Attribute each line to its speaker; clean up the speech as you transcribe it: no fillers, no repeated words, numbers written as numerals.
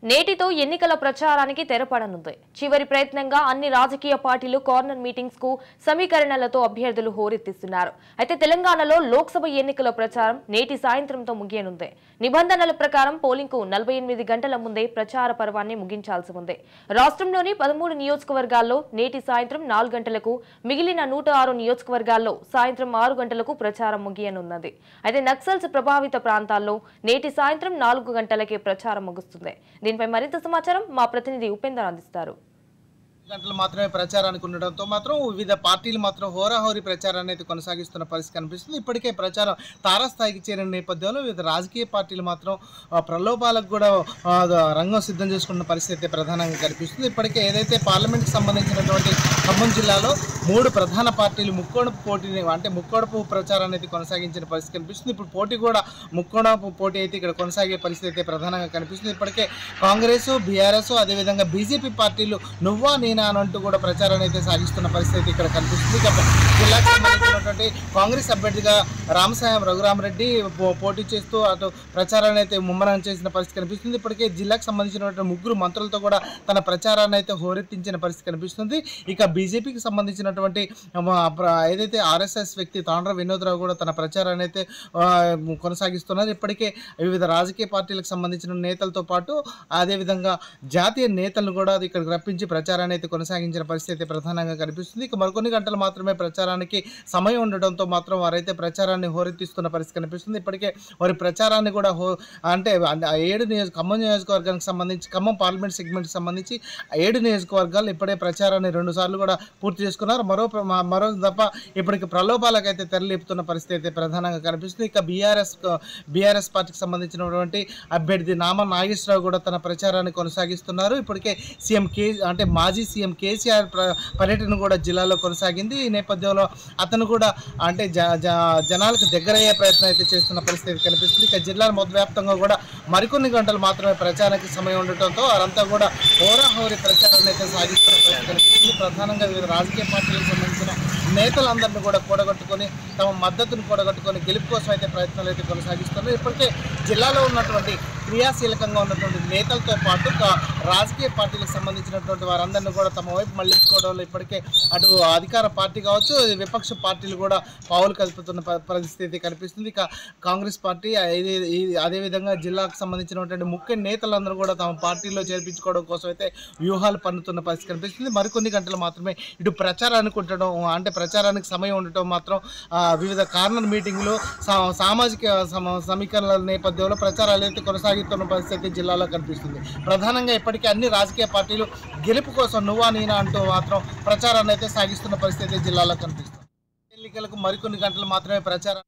Speaker 1: నేటితో ఎన్నికల ప్రచారానికి తెరపడనుంది. చివరి ప్రయత్నంగా అన్ని రాజకీయ పార్టీలు కార్నర్ మీటింగ్స్ కు సమీకరణలతో అభ్యర్థులు హోరెత్తిస్తున్నారు. అయితే తెలంగాణలో లోక్సభ ఎన్నికల ప్రచారం నేటి సాయంత్రంతో ముగియనుంది. నిబంధనల ప్రకారం పోలింగ్ కు 48 గంటల ముందే ప్రచార పర్వాన్ని ముగించాల్సి ఉంది. రాష్ట్రంలోని 13 నియోజకవర్గాల్లో నేటి సాయంత్రం 4 గంటలకు, మిగిలిన 106 నియోజకవర్గాల్లో సాయంత్రం 6 గంటలకు ప్రచారం ముగియనున్నది. అయితే నక్సల్స్ ప్రభావిత ప్రాంతాల్లో నేటి సాయంత్రం 4 గంటలకే ప్రచారం ముగుస్తుంది. దీనిపై మరింత సమాచారం మా ప్రతినిధి ఉపేందర్ అందిస్తారు.
Speaker 2: గంటలు మాత్రమే ప్రచారానికి ఉండడంతో మాత్రం వివిధ పార్టీలు మాత్రం హోరాహోరీ ప్రచారాన్ని అయితే కొనసాగిస్తున్న పరిస్థితి కనిపిస్తుంది. ఇప్పటికే ప్రచారం తారాస్థాయికి చేరిన నేపథ్యంలో వివిధ రాజకీయ పార్టీలు మాత్రం ప్రలోభాలకు కూడా రంగం సిద్ధం చేసుకున్న పరిస్థితి అయితే ప్రధానంగా కనిపిస్తుంది. ఇప్పటికే ఏదైతే పార్లమెంట్కి సంబంధించినటువంటి ఖమ్మం జిల్లాలో 3 ప్రధాన పార్టీలు ముక్కోడపు పోటీని ముక్కోడపు ప్రచారాన్ని అయితే కొనసాగించిన పరిస్థితి కనిపిస్తుంది. ఇప్పుడు పోటీ కూడా ముక్కోడపు పోటీ అయితే ఇక్కడ కొనసాగే పరిస్థితి అయితే ప్రధానంగా కనిపిస్తుంది. ఇప్పటికే కాంగ్రెస్, బీఆర్ఎస్ అదేవిధంగా బీజేపీ పార్టీలు నువ్వా నేనా అంటూ కూడా ప్రచారాన్ని అయితే సాగిస్తున్న పరిస్థితి ఇక్కడ కనిపిస్తుంది. జిల్లాకు సంబంధించినటువంటి కాంగ్రెస్ అభ్యర్థిగా రామసాయం రఘురామరెడ్డి పోటీ చేస్తూ అటు ప్రచారాన్ని అయితే ముమ్మరం చేసిన పరిస్థితి కనిపిస్తుంది. ఇప్పటికే జిల్లాకు సంబంధించినటువంటి 3 మంత్రులతో కూడా తన ప్రచారాన్ని అయితే హోరెత్తించిన పరిస్థితి కనిపిస్తుంది. ఇక బీజేపీకి సంబంధించినటువంటి ఏదైతే ఆర్ఎస్ఎస్ వ్యక్తి తాండ్ర వినోద్రావు కూడా తన ప్రచారాన్ని అయితే కొనసాగిస్తున్నారు. ఇప్పటికే వివిధ రాజకీయ పార్టీలకు సంబంధించిన నేతలతో పాటు అదేవిధంగా జాతీయ నేతలను కూడా ఇక్కడికి రప్పించి ప్రచారాన్ని అయితే కొనసాగించిన పరిస్థితి అయితే ప్రధానంగా కనిపిస్తుంది. ఇక మరికొన్ని గంటలు మాత్రమే ప్రచారానికి సమయం ఉండడంతో మాత్రం వారైతే ప్రచారాన్ని హోరెత్తిస్తున్న పరిస్థితి కనిపిస్తుంది. ఇప్పటికే వారి ప్రచారాన్ని కూడా ఖమ్మం నియోజకవర్గానికి సంబంధించి ఖమ్మం పార్లమెంట్ సెగ్మెంట్కి సంబంధించి 7 నియోజకవర్గాలు ఇప్పుడే ప్రచారాన్ని 2 సార్లు కూడా పూర్తి చేసుకున్నారు. మరో తప్ప ఇప్పటికి ప్రలోభాలకు అయితే తెరలేపుతున్న పరిస్థితి అయితే ప్రధానంగా కనిపిస్తుంది. ఇక బీఆర్ఎస్ పార్టీకి సంబంధించినటువంటి అభ్యర్థి నామా నాగేశ్వరరావు కూడా తన ప్రచారాన్ని కొనసాగిస్తున్నారు. ఇప్పటికే మాజీ సీఎం కేసీఆర్ పర్యటన కూడా జిల్లాలో కొనసాగింది. ఈ నేపథ్యంలో అతను కూడా జనాలకు దగ్గరయ్యే ప్రయత్నం అయితే చేస్తున్న పరిస్థితి కనిపిస్తుంది. ఇక జిల్లాల మొత్తం వ్యాప్తంగా కూడా మరికొన్ని గంటలు మాత్రమే ప్రచారానికి సమయం ఉండటంతో వారంతా కూడా హోరాహోరీ ప్రచారాన్ని అయితే సాగిస్తున్న పరిస్థితి కనిపిస్తుంది. ప్రధానంగా వివిధ రాజకీయ పార్టీలకు సంబంధించిన నేతలందరినీ కూడా కూడగట్టుకొని తమ మద్దతును కూడగట్టుకొని గెలుపు కోసం అయితే ప్రయత్నాలు అయితే కొనసాగిస్తున్నారు. ఇప్పటికే జిల్లాలో ఉన్నటువంటి క్రియాశీలకంగా ఉన్నటువంటి నేతలతో పాటు రాజకీయ పార్టీలకు సంబంధించినటువంటి వారందరినీ కూడా తమ వైపు మళ్లించుకోవడంలో ఇప్పటికే అటు అధికార పార్టీ కావచ్చు, విపక్ష పార్టీలు కూడా పావులు కలుపుతున్న పరిస్థితి కనిపిస్తుంది. ఇక కాంగ్రెస్ పార్టీ అదేవిధంగా జిల్లాకు సంబంధించినటువంటి ముఖ్య నేతలందరూ కూడా తమ పార్టీలో చేర్పించుకోవడం కోసం అయితే వ్యూహాలు పన్నుతున్న పరిస్థితి కనిపిస్తుంది. మరికొన్ని గంటలు మాత్రమే ఇటు ప్రచారానికి ఉండటం ప్రచారానికి సమయం ఉండటం మాత్రం వివిధ కార్నర్ మీటింగ్లు సామాజిక సమీకరణల నేపథ్యంలో ప్రచారాలు అయితే కొనసాగుతున్న పరిస్థితి జిల్లాలో కనిపిస్తుంది. ప్రధానంగా ఇప్పటికీ అన్ని రాజకీయ పార్టీలు గెలుపు కోసం నువ్వా నేనా అంటూ మాత్రం ప్రచారాన్ని అయితే సాగిస్తున్న పరిస్థితి జిల్లాలో కనిపిస్తుంది. ఎన్నికలకు మరికొన్ని గంటలు మాత్రమే ప్రచారం